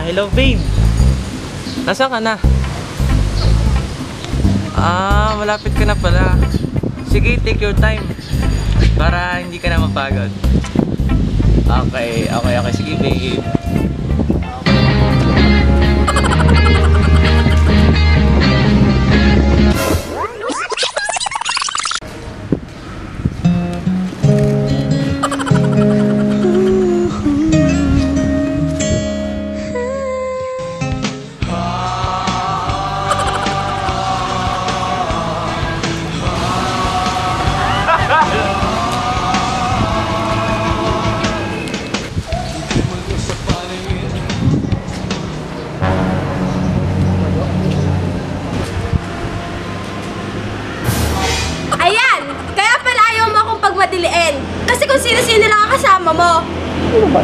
Hello babe. Nasaan ka na? Malapit ka na pala. Sige, take your time. Para hindi ka na mapagod. Okay. Sige babe. Kasi kung sino-sino lang ang kasama mo. Ano ba?